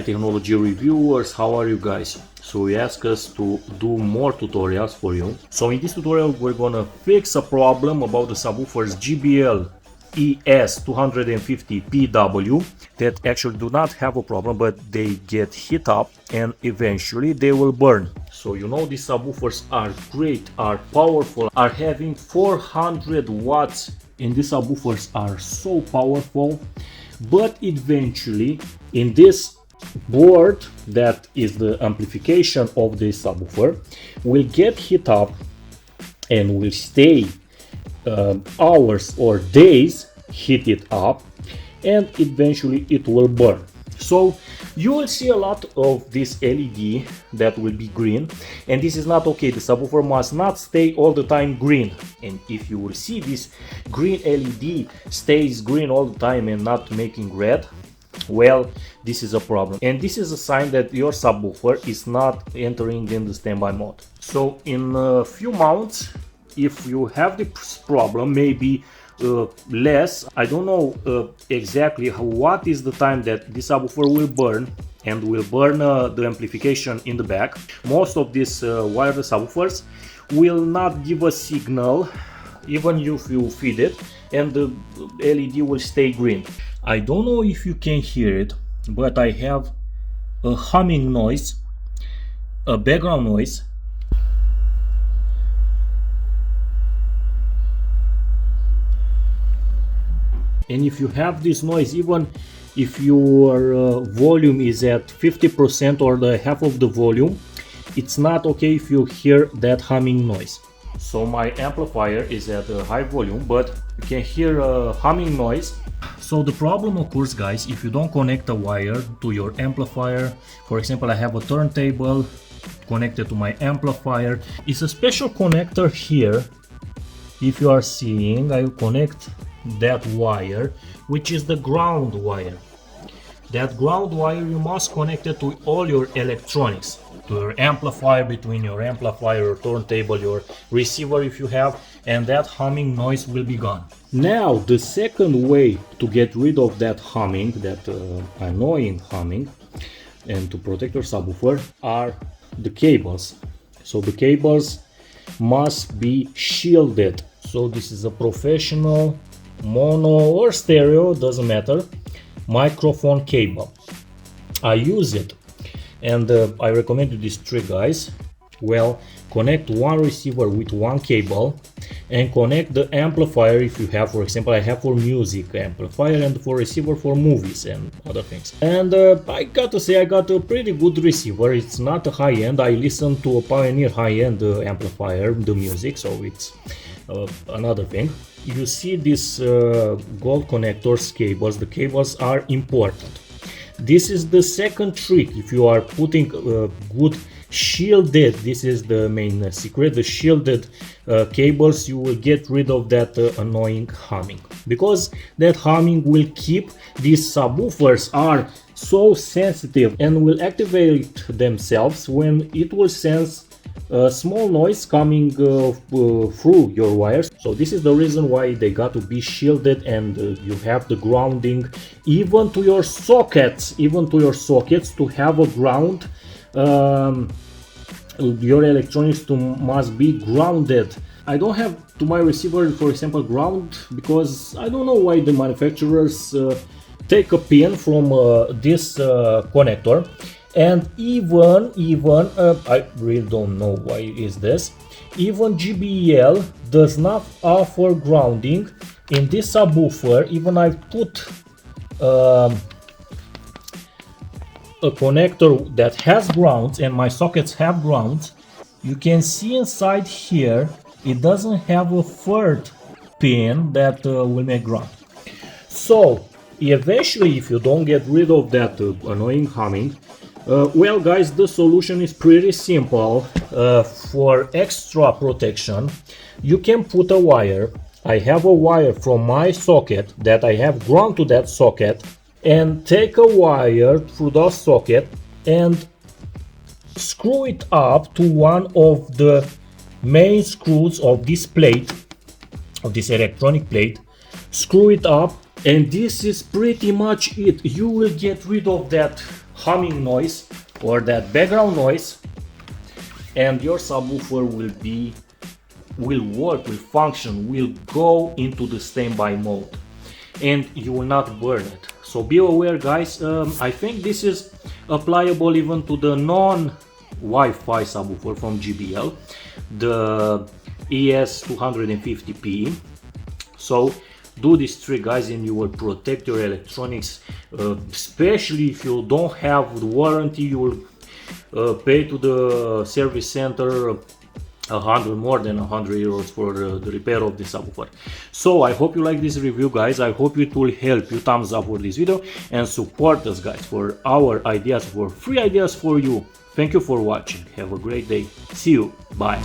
technology reviewers, how are you guys? So you asked us to do more tutorials for you. So in this tutorial we're gonna fix a problem about the subwoofers JBL ES250PW that actually do not have a problem, but they get heat up and eventually they will burn. So you know these subwoofers are great, are powerful, are having 400 watts, and these subwoofers are so powerful, but eventually in this board that is the amplification of the subwoofer will get heat up and will stay hours or days heated up, and eventually it will burn. So you will see a lot of this LED that will be green, and this is not okay. The subwoofer must not stay all the time green, and if you will see this green LED stays green all the time and not making red, well, this is a problem, and this is a sign that your subwoofer is not entering in the standby mode. So in a few months, if you have this problem, maybe less, I don't know exactly what is the time that this subwoofer will burn, and will burn the amplification in the back. Most of these wireless subwoofers will not give a signal even if you feed it, and the LED will stay green. I don't know if you can hear it, but I have a humming noise, a background noise. And if you have this noise, even if your volume is at 50% or the half of the volume, it's not okay if you hear that humming noise. So my amplifier is at a high volume, but you can hear a humming noise. So the problem occurs, guys, if you don't connect a wire to your amplifier. For example, I have a turntable connected to my amplifier. It's a special connector here. If you are seeing, I will connect that wire, which is the ground wire. That ground wire you must connect it to all your electronics, to your amplifier, between your amplifier, your turntable, your receiver if you have, and that humming noise will be gone. Now the second way to get rid of that humming, that annoying humming, and to protect your subwoofer are the cables. So the cables must be shielded. So this is a professional mono or stereo, doesn't matter, microphone cable. I use it, and I recommend you this trick, guys. Well, connect one receiver with one cable and connect the amplifier if you have. For example, I have for music amplifier and for receiver for movies and other things. And I got to say, I got a pretty good receiver. It's not a high-end. I listen to a Pioneer high-end amplifier, the music, so it's another thing. You see these gold connectors cables, the cables are important. This is the second trick. If you are putting good shielded, this is the main secret, the shielded cables, you will get rid of that annoying humming, because that humming will keep these subwoofers are so sensitive and will activate themselves when it will sense a small noise coming through your wires. So this is the reason why they got to be shielded, and you have the grounding even to your sockets, to have a ground. Your electronics must be grounded. I don't have to my receiver, for example, ground, because I don't know why the manufacturers take a pin from this connector. And even I really don't know why is this, even JBL does not offer grounding in this subwoofer. Even I put a connector that has grounds, and my sockets have grounds. You can see inside here it doesn't have a third pin that will make ground. So eventually, if you don't get rid of that annoying humming, well, guys, the solution is pretty simple. For extra protection, you can put a wire. I have a wire from my socket that I have ground to that socket, and take a wire through the socket and screw it up to one of the main screws of this plate, of this electronic plate. Screw it up, and this is pretty much it. You will get rid of that humming noise or that background noise, and your subwoofer will work, will function, will go into the standby mode, and you will not burn it. So be aware, guys. I think this is applicable even to the non-Wi-Fi subwoofer from JBL, the ES250p. So do this trick, guys, and you will protect your electronics, especially if you don't have the warranty. You will pay to the service center more than 100 euros for the repair of the subwoofer. So I hope you like this review, guys. I hope it will help you. Thumbs up for this video and support us, guys, for our ideas, for free ideas for you. Thank you for watching. Have a great day. See you. Bye.